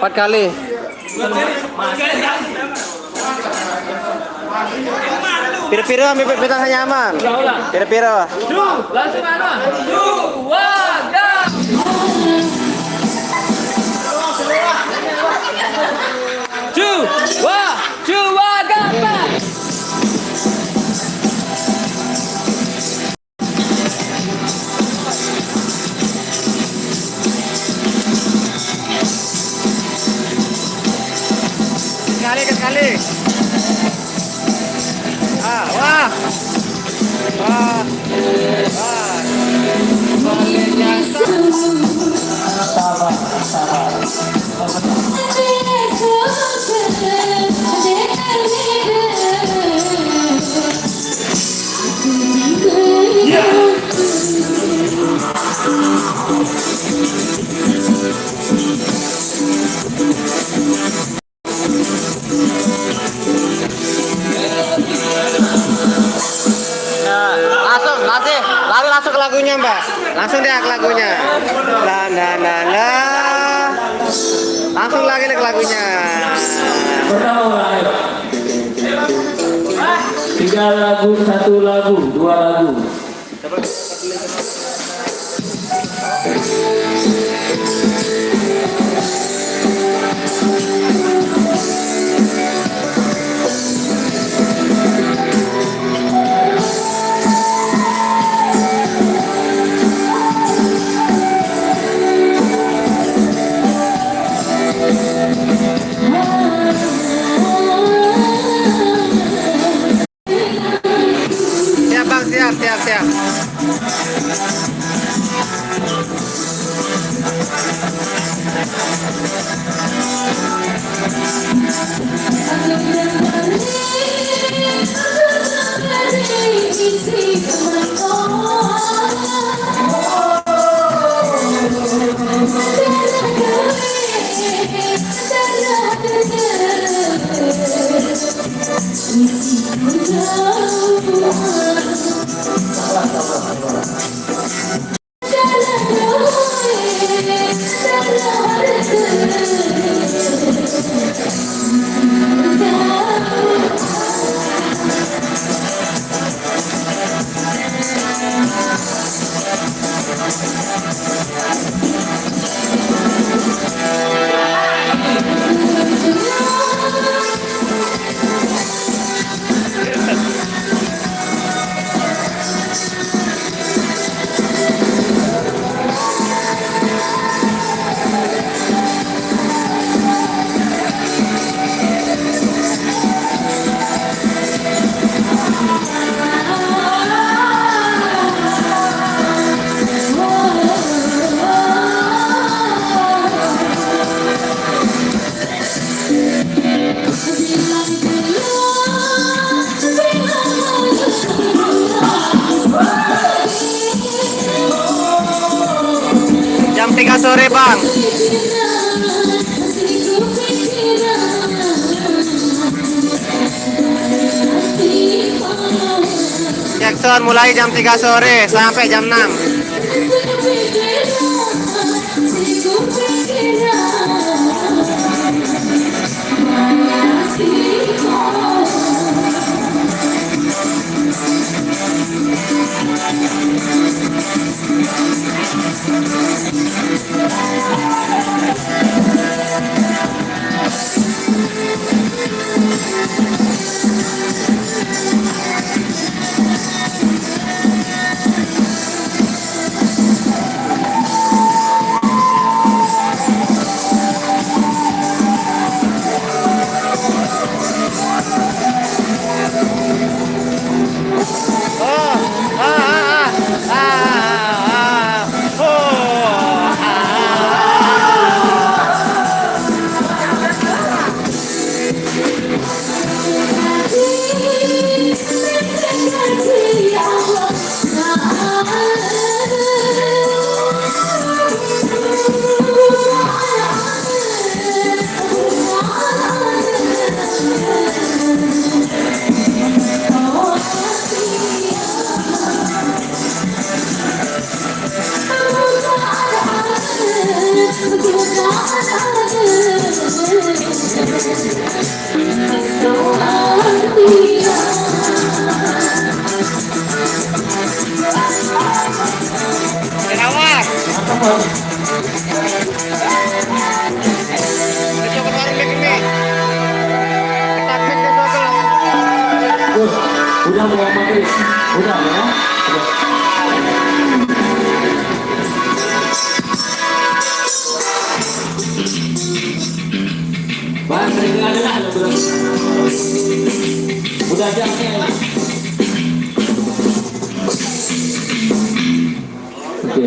4 kali. Pira-pira ambil petang hanya aman. Pira-pira. Langsung anu. 2, gambar. Sekali. Wah. Langsung ke lagunya, Mbak. Langsung dia ke lagunya. Langsung lagi ke lagunya. Pertama mulai. 3 lagu, 1 lagu, 2 lagu. Siap, Bang, siap. Jam 3 sore, Bang. Jackson mulai jam 3 sore sampai jam 6. apa? Besok ke warung bikin mie. Ketak mie besok ke lah. Udah mau maghrib. Udah ya. Bang, sering ada lah belum. Udah jamnya. Oke.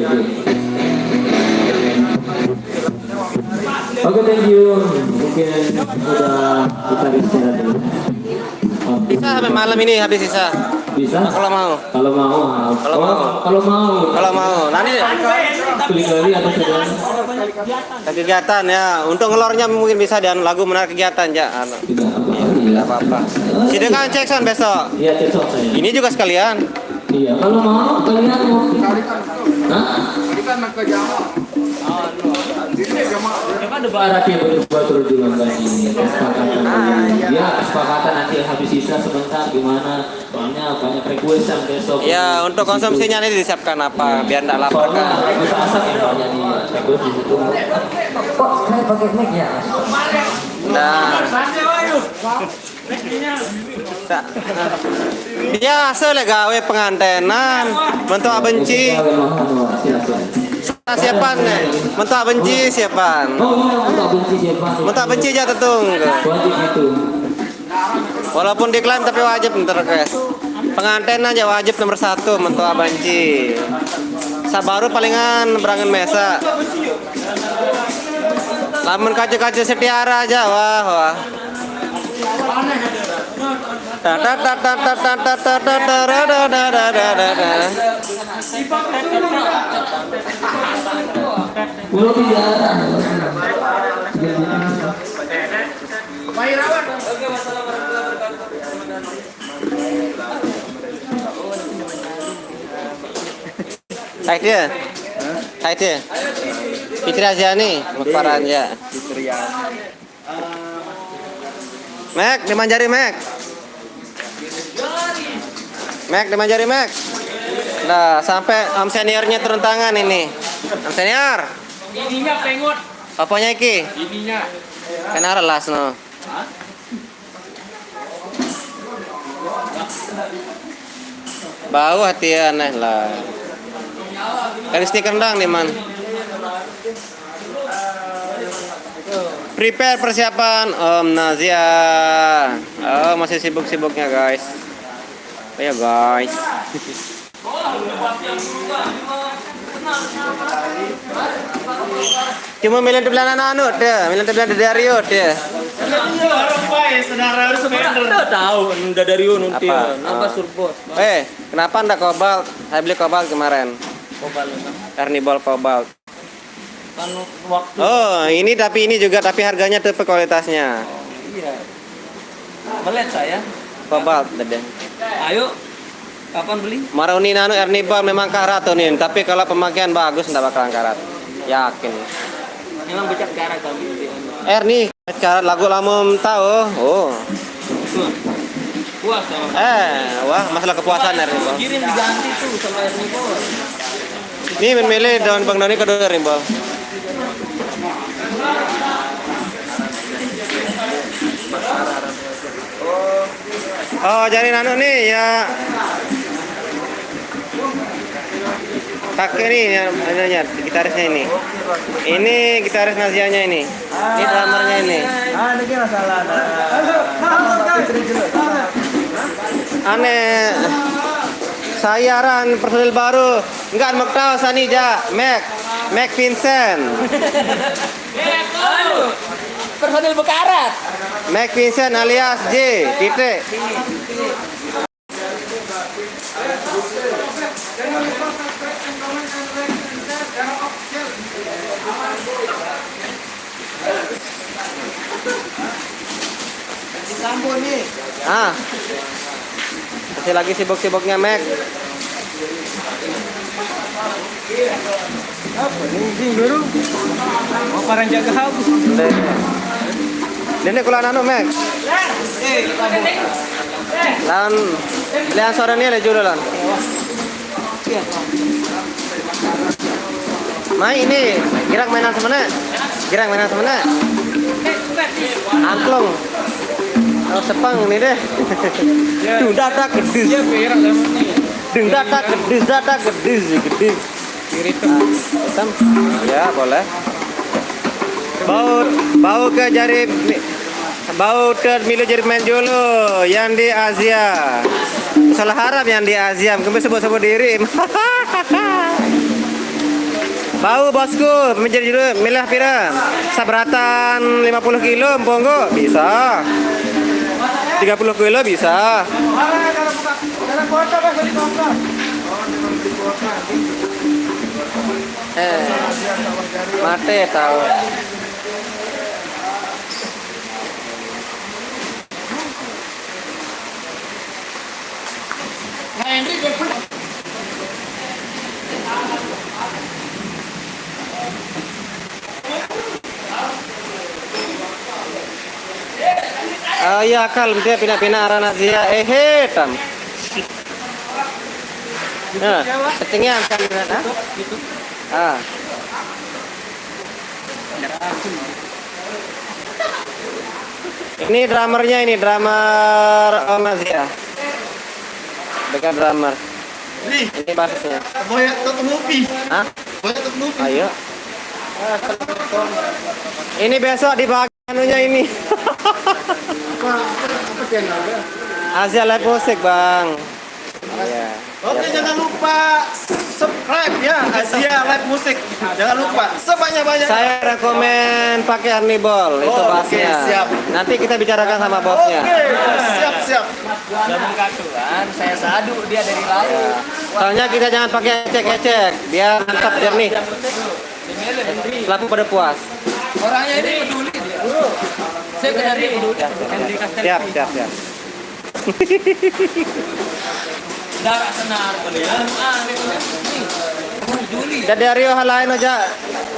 Oke, thank you. Mungkin udah kita istirahat dulu. Bisa sampai malam ini habis sisa. Bisa? Kalau mau. Kalau mau. Kalau mau. Kalau mau. Kalau mau. Nanti Klik kali atau sudah? kegiatan ya. Untuk ngelornya mungkin bisa dan lagu menarik kegiatan ya. Tidak apa. Tidak apa-apa. Sidekan cek sound besok. Iya, besok saya. Ini juga sekalian. Iya, kalau mau kalian mau. Hah? Coba ada barat ya buat terus dengan gaji kesepakatan. Ya kesepakatan nanti habis sisa sebentar gimana? Soalnya banyak request yang besok. Ya untuk konsumsinya ini disiapkan apa biar tidak lapar Soalnya kan. bisa asap yang banyak nih request di situ. Kok saya pakai mic ya? Nah. Biasa lah gawe pengantenan bentuk benci. Siapan nih? Bentuk benci siapan? Oh iya, untuk benci siapa? Bentuk benci aja tetung. Wajib itu. Walaupun diklaim tapi wajib ntar guys. Pengantin aja wajib nomor 1 bentuk benci. Sabaru palingan berangan mesa. Lamun kaca-kaca setiara aja wah. Pulau tidak. Hai dia. Hai dia. Fitri Aziani, Mekparan ya. Mek, dimanjari Mek. Mek, dimanjari Mek. Nah, sampai om seniornya turun tangan ini. Om senior. Ininya pengot. Apanya iki? Ininya. Kenapa las no? Bau hati aneh lah. Kali stiker kendang nih man. Prepare persiapan Om Nazia. Oh masih sibuk-sibuknya guys. Ayo guys. Cuma milih di belakang anu deh, milih di belakang Dario deh. Tahu, udah dari nanti. Apa? Apa surbos? Kenapa ndak kobalt? Saya beli kobalt kemarin. Kobal. Carnival kobalt. Kan waktu. Oh, ini juga tapi harganya tepe kualitasnya. Iya. Belet saya. Kobalt dede. Ayo. Kapan beli? Maruni nano Carnival memang karat tuh nih, tapi kalau pemakaian bagus ndak bakalan karat. Yakin. Memang becak cara kami. Nih, cara lagu lamum tahu. Oh. Puas sama. Wah, masalah kepuasan Carnival. Kirim diganti tuh sama Ernibol. Ini memilih daun Bang Doni kedua Carnival. Oh, jadi nano nih ya. Pakai nih ya, gitarisnya ini. Ini gitaris Nazianya ini. Ini dramernya ini. Ini masalah. Aneh. Sayaran personil baru. Enggak mau tahu Sanija, Mac Vincent. Personil bekarat. Mac Vincent alias J. Titik. Sambung nih. Masih lagi sibuk-sibuknya Mac. Apa nih dulu? Mau parang jaga habis. Dene kula nanu Mac. Lan lihat sore ini le judul lan. Mai ini, girang mainan semana. Girang mainan semana. Angklung. Oh, sepang ini deh. Dung dadak gedus. Dia berak sama ni. Dung dadak gedus. Hitam. Hitam. Ya, boleh. Bau ke jari jari main jolo yang di Asia. Salah harap yang di Asia, kami sebut-sebut diri. Bau bosku, menjadi judul milah pira. Sabratan 50 kilo emponggo bisa. 30 kilo bisa. Mate tahu. Oh iya kal dia pindah-pindah arah Nazia tam. Nah, ketinggian kan ah. Ini drummernya ini drummer Nazia. Dekat drummer. Ini bassnya. Banyak tak movie. Hah? Banyak tak movie. Ayo. Ini besok di bagiannya ini. Apa channelnya? Asia Live Music, Bang. Iya. Oke, jangan lupa subscribe ya Asia Live Music. Jangan lupa sebanyak-banyaknya. Saya rekomen pakai Arnibol, itu Oh, bassnya. oke, siap. Nanti kita bicarakan sama bosnya. Oke, siap. Saya sadu dia dari lalu. Soalnya kita jangan pakai ecek-ecek, biar mantap jernih. Laku pada puas. Orangnya ini peduli dia. Saya kenal dia peduli. Henry Castel. Siap. Darah senar kalian. Ini peduli. Jadi Rio hal lain aja.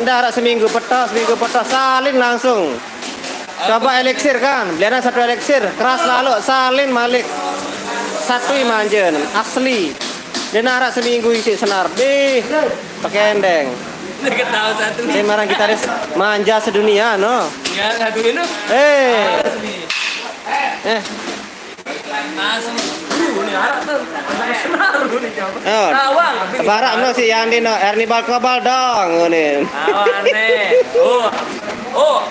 Ndak seminggu petos salin langsung. Coba eliksir kan, beliana satu eliksir, keras lalu salin malik. Satu manjen, asli. Dia narak seminggu isi senar, pakai endeng. Dekat tahu satu. Ini marang gitaris manja sedunia, no. Ya satu ini. Asli. Ini harap tuh. Senar ini coba. Oh, Awang. barak no si Yandi no, Erni Balkobal dong, ini. Awang nih. Oh.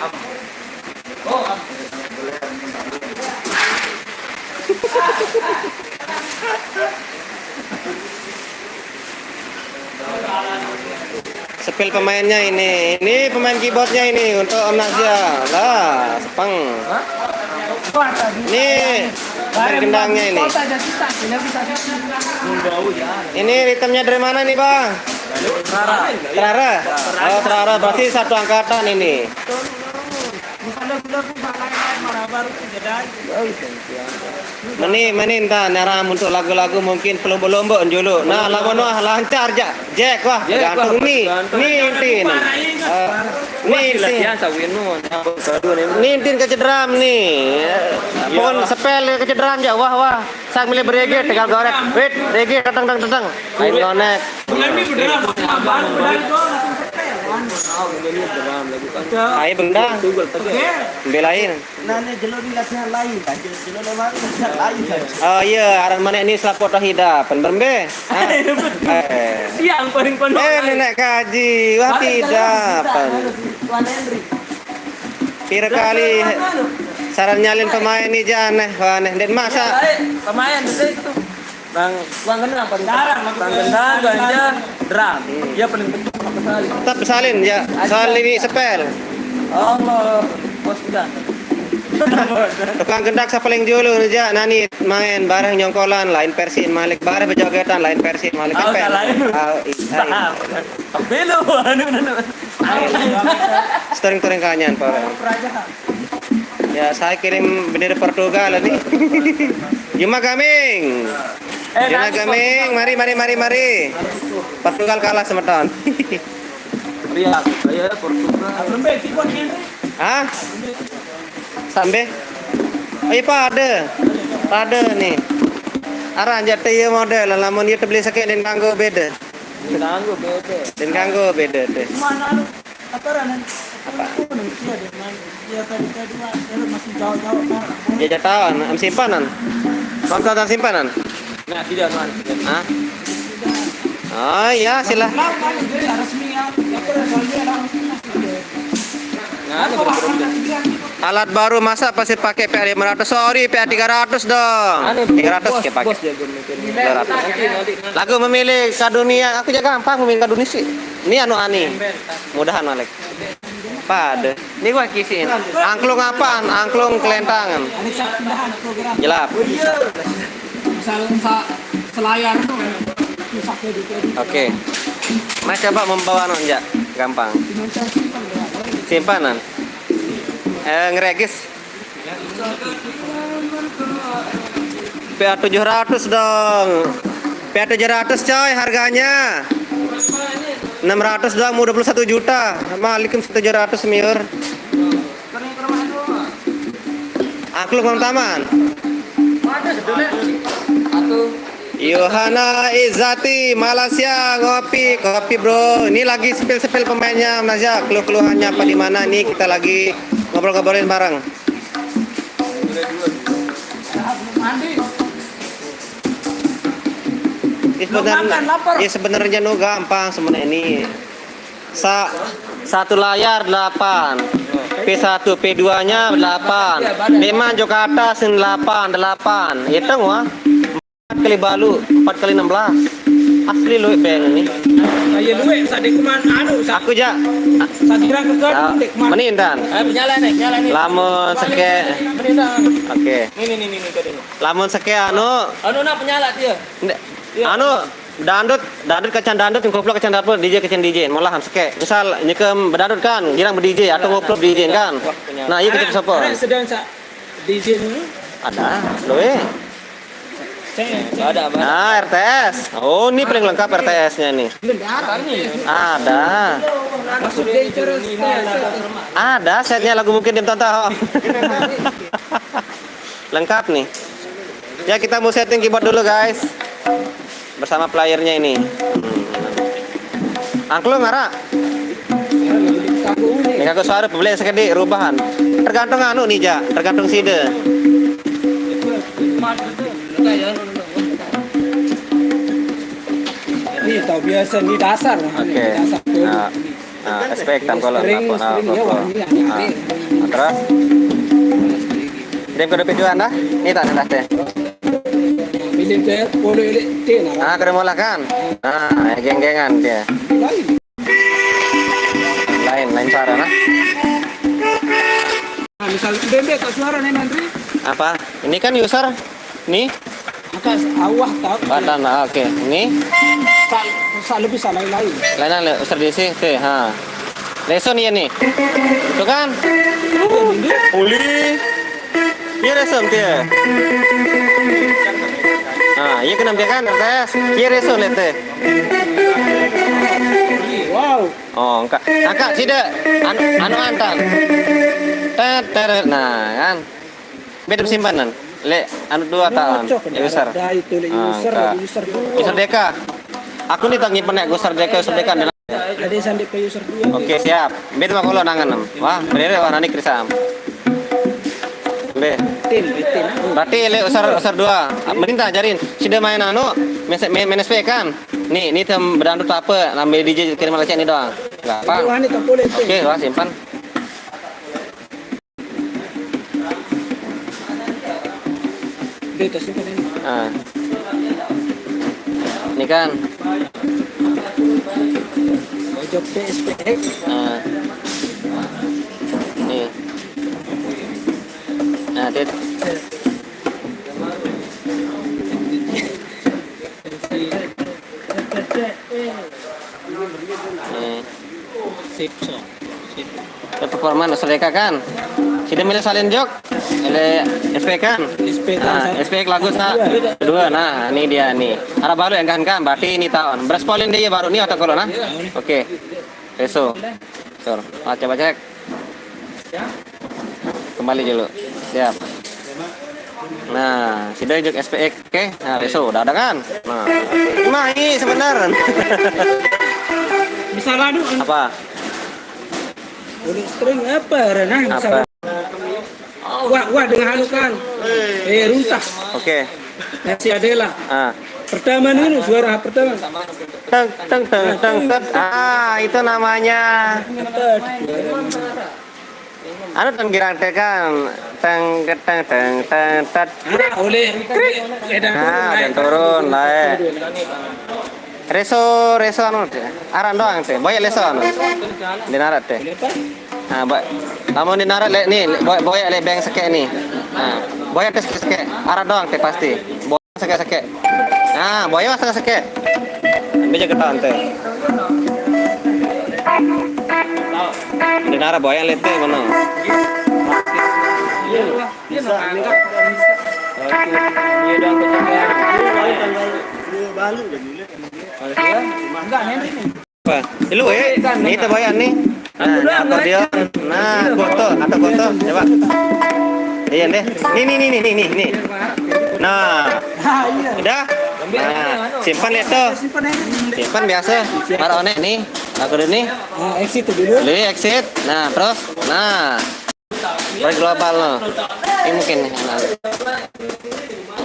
Sepil pemainnya ini pemain keyboardnya ini untuk Om Nazia lah, sepang. Ini pemain gendangnya ini. Ini ritmenya dari mana nih bang? Terara. Oh Terara berarti satu angkatan ini. Menin ta naram untuk lagu-lagu mungkin pelombo-lombo dulu. Nah, lagu noh lancar Jack wah gantung ni. Tin. Tin kecedram nih. Pon sepel kecedram ja wah. Sang milih berege tegal gorek. Wait, rege datang. Main konek. Ayo bendang. Belain. Oh iya, aran mana ini selaput hidap, penberbe. Siang paling pondok. Nenek kaji, wah tidak. Pira kali saran nyalin pemain ini jangan aneh. Dan masa Pemain itu. Bang Gendang paling Bang Gendang ganja drum. Dia paling penting sekali. tetap salin ya. Soal ini sepel. Allah, bos udah. Tukang gendak sa paling julu aja nani main bareng nyongkolan lain persin malik bareng bejogetan lain persin malik Oh, kapel. lain. Belo anu. Storing kanyan pak. Ya saya kirim bendera Portugal nih. Juma Gaming. Juma Gaming, mari. Portugal kalah semeton. Iya, saya Portugal. Hah? Sampai? Oh iya pada nih. Aran jatuh ya model, lamun dia beli sakit dan kanggo beda. Ganggu bebe. Dan ganggu beda deh. Mana lu apa ranan? Apa? Dia dengan dia tadi mah dia masih jauh-jauh kan. Jajah tahun, simpanan. Konsultan simpanan. Nah, tidak man. Hah? Oh iya, sila. Lah kan dia resmi ya. Apa kalau dia lah. Nah, ini berbeda. Alat baru masa pasti pakai PA 500. Sorry, PA 300 dong. 300 kayak pakai. Bos dia mikir. 300. Nanti. Lagu memilih kadunia, aku jaga gampang memilih kadunia sih. Ini anu ani. Mudahan Malek. Pada. Ini gua kisiin. Angklung apaan? Angklung kelentangan. Ada pindahan program. Jelap. Misalnya selayar tuh. Pakai di Oke. Mas coba membawa anu enggak? Gampang. Simpanan. Ngeregis. PA 700 dong. PA 700 coy harganya. 600 doang mau 21 juta. Malikum 700 miur. Angklung taman. Yohana Izati Malaysia ngopi bro. Ini lagi spill pemainnya Mas ya. Keluhannya apa di mana nih, kita lagi ngobrol-ngobrolin bareng. Sebenarnya nu gampang sebenarnya ini. Satu layar 8. P1 P2-nya 8. 5 juga atas 8. Hitung wah. 4 kali balu, 4 kali 16. Asli lu beng ini. Kayak duit sadek kuman anu Aku ja. sadira ke dek kuman. Menindan. Nyala nih. Lamun seke. Oke. Nih kodenya. Lamun seke anu. Anu na penyala dia. Anu dandut kecan dandut ngoplok kecan dapur DJ malahan seke. Misal nyekem berdandut kan, girang ber-DJ atau ngoplok DJ kan. Nah, iya kita sopo. Sedang sa DJ ini Ada, loe. Ada apa? Nah, RTS. Oh, ini paling lengkap RTS-nya nih. Ada. Ada setnya lagu mungkin dim tonton. Lengkap nih. Ya kita mau setting keyboard dulu guys. Bersama playernya ini. Angklung ngara. Ini aku suara pembelian sekali rubahan. Tergantung anu nih ja, tergantung side. ini tahu biasa di dasar. Oke. Nah, aspek tam kalau terus. Dem kode tujuan dah. Ini tak dah teh. Pilih ke polo ele tena. Ah, kena mola kan? Ah, geng-gengan dia. Lain cara nah. Nah, misal bebek tak suara nih Andri. Apa? Ini kan user. Nih. Maka awah tahu. Badan oke. Ini Lebih salah lain. lain user DC teh, ha. Leson ya nih. Tuh kan? Uli. Iya reson dia. Nah, iya kena dia kan RTS. Iya reson lihat teh. Wow. Oh, enggak. Angkat tidak. Anu antan. Nah, kan. Beda simpanan. Le, anu 2 tahun. User. Dah itu User deka. Aku nih tak nyimpen nek user deka adalah. Ada sandi ke user 2. Oke, siap. Beda mah kalau nangan. Wah, bener warna ini krisam. Be. Berarti le user 2. Mending tak ajarin. Sudah main anu, main SP kan. Nih tem berandut apa? Nambah DJ kirim Malaysia ini doang. Enggak apa. Oke, wah simpan. Data simpan ini. Nah. Ini kan. Job PSPX. Nah. Nih. Nah, dit. Sip so. Performa Nostreka kan. Sudah milih salin jok. Milih SP kan. Nah, SP lagu kedua. Nah, ini dia nih. Ada baru yang kan. Berarti ini tahun. Berespolin dia baru nih atau kalau nah. Oke. Beso. Sur. Coba cek. Kembali dulu. Siap. Nah, sudah juk SPX, oke. Nah, besok udah ada kan? Nah, mai sebenarnya. Bisa ladu. Apa? Udah string apa Renang bisa. Apa? Wah dengan halukan. Runtah. Oke. Nasi Adela. Ah. Pertama ini suara pertama. Teng teng teng teng teng. Ah, itu namanya anu tenggirang tekan teng teng teng teng tet. Oleh Nah, dan turun lah. Reso anu teh. Aran doang teh. Boy leso anu. Dinarat teh. Nah, lamun dinarat nih, boy le beng seke nih. Nah, boy tes seke. Aran doang teh pasti. Boy seke. Nah, boy seke. Ambil ketaan teh. Dinarat boy le teh mana? Apa? Lu ini teh boyan nih. Nah, akordeon. Nah, foto atau foto coba. Iya deh. Nih. Nah, udah. Nah, simpan lihat tuh. Simpan biasa. Para onek nih. Akordeon nih. exit dulu. Li exit. Nah, terus. Nah. Baik global loh. Ini mungkin nih.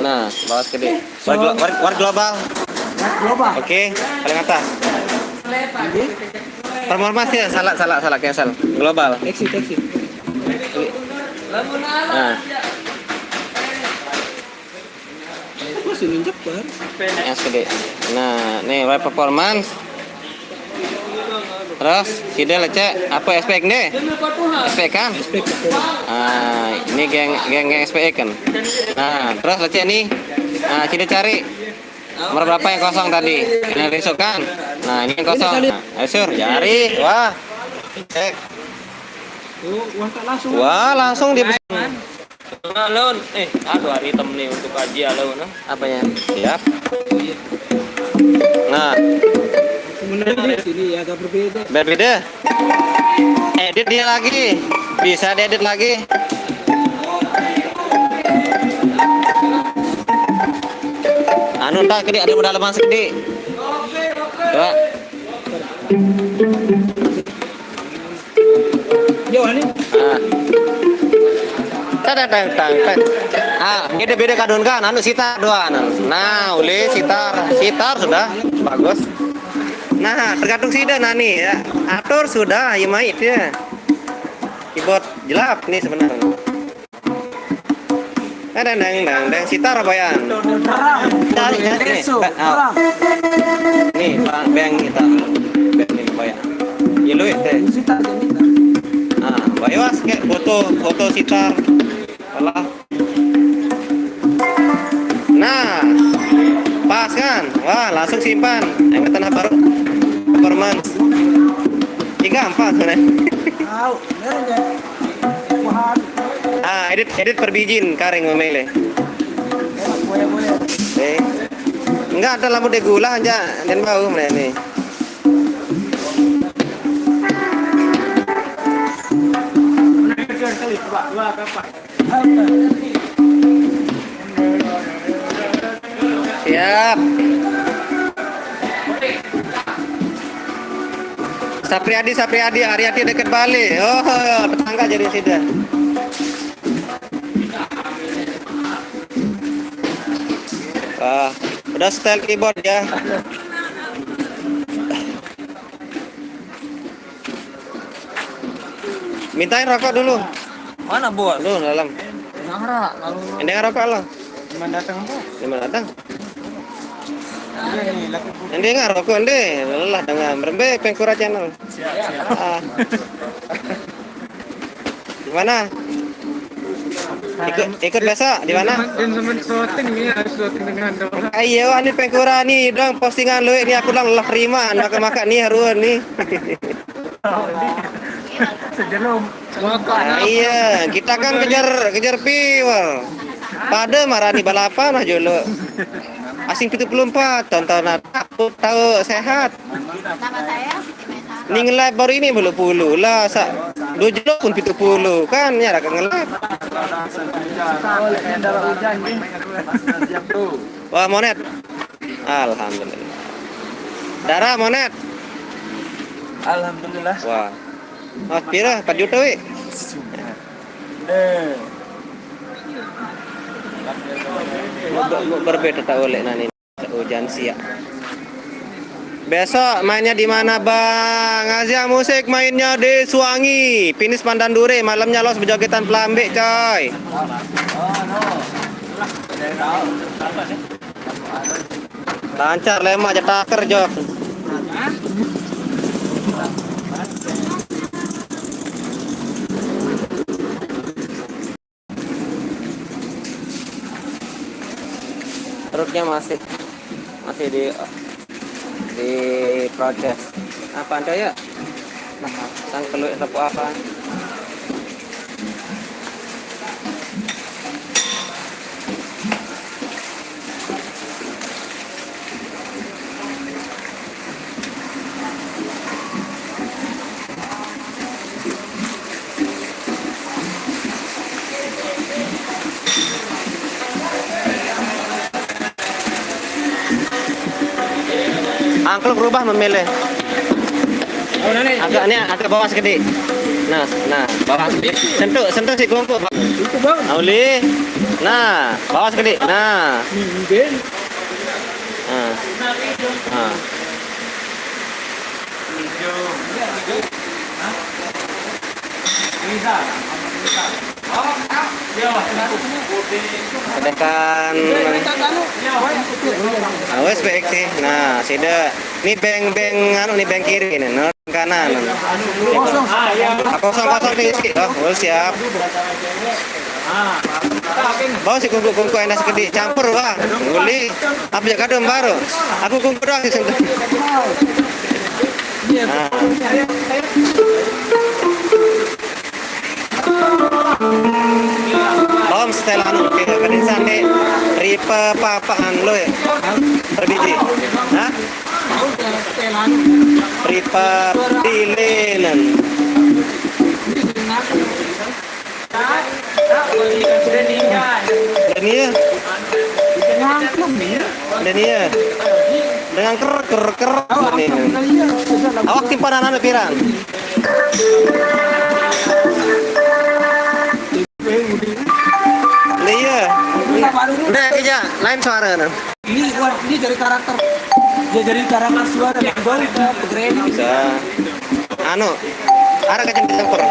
Nah, bawas gede. War global. Global. Oke, paling atas. Performance ya, salah cancel. Global. Exit. Nah, Masih ninjak bar. yang gede. Nah, nih web performance. Terus, sida lecek apa SPX deh? SPX kan? Ah, ini geng SPX kan. Nah, terus lecek nih. Nah, sida cari nomor berapa yang kosong tadi? Ini besok kan? Nah, ini yang kosong. Nah, sur, cari. Wah. Cek. Wah, langsung dia Alun, aduh hari hitam nih untuk kaji alun. apanya? Siap. Nah, Sebenarnya sini agak berbeda. berbeda. Edit dia lagi. Bisa diedit lagi. Anu tak gede, ada dalaman segede. Coba. Yo ini. Tang. Ah, beda kadun kan, anu sitar doan. Nah, uli sitar sudah bagus. Nah, tergantung sida nani ya. Atur sudah, ya mait ya. Keyboard jelap nih sebenarnya. Dang sitar bayan. Cari nih. Nih, bang kita. Bang nih bayan. Ilu teh. Ah, bayawas kayak foto sitar. Alah. Nah, pas kan? Wah, langsung simpan. Yang tanah baru performance 3-4 sebenarnya. Ah, edit per bijin karing memilih. Enggak ada lampu de gula aja dan bau mereka nih. Siap. Sapriadi, Ariati dekat Bali. Oh, tetangga jadi sudah. Wah, udah style keyboard ya. Mintain rokok dulu. Mana bos? Dulu dalam. Nara, lalu Ini rokok lo. Mana datang bu? Di mana datang? Ini nggak rokok ini, lelah dengan berbe pengkura channel. Ah. Di mana? Ikut besok di mana? Ayo, ini pengkura nih, dong postingan lu ini aku lang lelah terima, makan nih haruan nih. Iya, kita kan kejar viewer. Pada marah di balapan aja lo. Asing 74 tontonan aku tahu sehat. Nama saya Ning live baru ini bulu lah Dua pun 70 kan ya agak ngelap. Wah monet. Alhamdulillah. Darah monet. Alhamdulillah. Wah. Mas pira 4 juta wi. Berbeda tak oleh nani hujan siap. Besok mainnya di mana Bang? Azia Musik mainnya di Suwangi, Finis Pandan Duri, malamnya los berjogetan Pelambik coy. Lancar lemak jetaker jok. Perutnya masih di proses apa anda ya? Sang keluar tepuk apa? Angklung berubah memilih. Agak bawah sedikit. Nah, bawah sedikit. Sentuh si kumpul. Itu bang. Auli. Nah, bawah sedikit. Nah. Mungkin. Nah. Tekan wes baik sih. Nah, sida ini beng kiri ini, nah, kanan. Kosong diisi. Oh, siap. Bawa si kungku enak sedikit campur bang. Beli. Apa ya kadang baru. Aku kungku doang sih. Nah. Om setelah kadin sande ripe papaan lo ya berbiji. Hah? Ripe dilenan. Dan iya. Dengan ker. Awak timpanan anu pirang. Iya. Udah aja, lain suara nah. Ini dari karakter. Dia dari karakter suara yang baru ini. Bisa. Anu, ada kacang campur.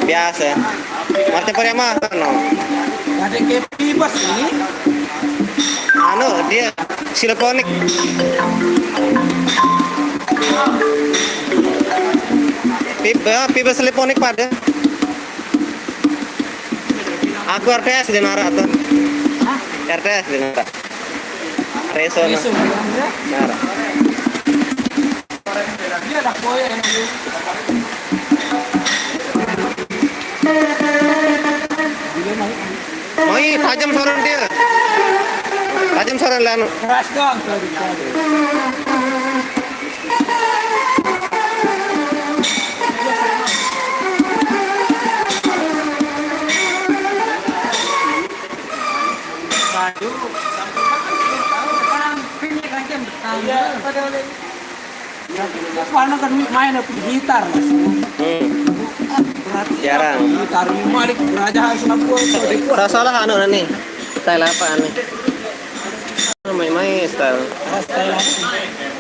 Biasa. Mas campur yang mah no. Ada kepi bos ini. Anu, dia siloponik. Pipa siloponik pada. Aku RTS di Nara tuh. RTS di Nara. Reso Nara. Dia ada koya yang Moi tajam soran dia. Tajam soran lanu. keras dong. Mana kan main gitar mas. Jarang. Gitar Malik Raja Singapura. Tak salah anu nih. Style apa nih? Main style.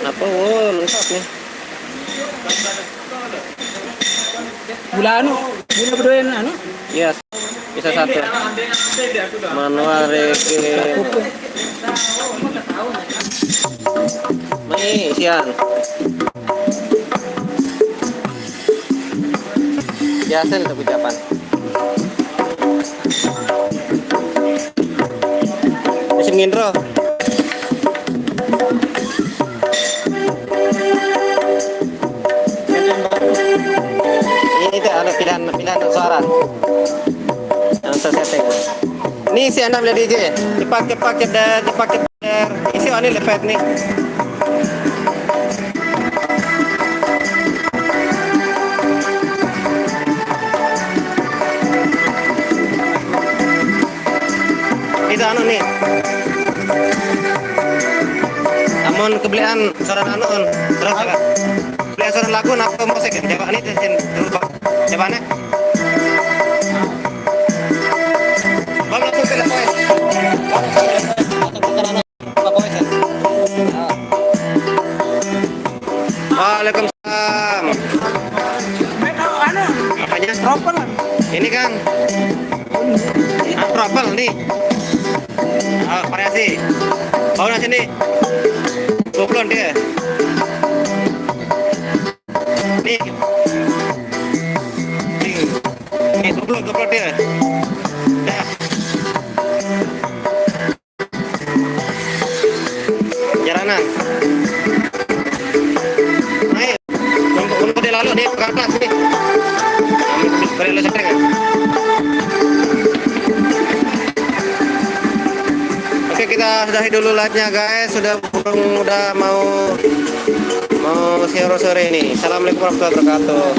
Apa lengkap nih? Bulan berdua anu? Yes. Bisa satu. Manual reggae. Mai sian. Biasa itu ucapan. Mesin ngindro. Ini ada pilihan suara. Yang saya setting. Ini si anda beli DJ. Dipakai dan isi ini lepet nih. Mohon kebelian seorang anu on. Terus ya. Beli seorang lagu nak musik coba ini coba. Coba nih. Bang langsung ke poin. Waalaikumsalam. Apanya? Propel lah. Ini Kang. Trouble nih. Variasi. Baunya sini. Kuplon dia. Nih. Nih kuplon dia. Dah. Jalanan. Ayo. Untuk dia lalu nih ke atas nih. Beri lo setting ya. Oke, kita sudahi dulu live-nya guys. Sudah mau siang sore ini. Assalamualaikum warahmatullahi wabarakatuh.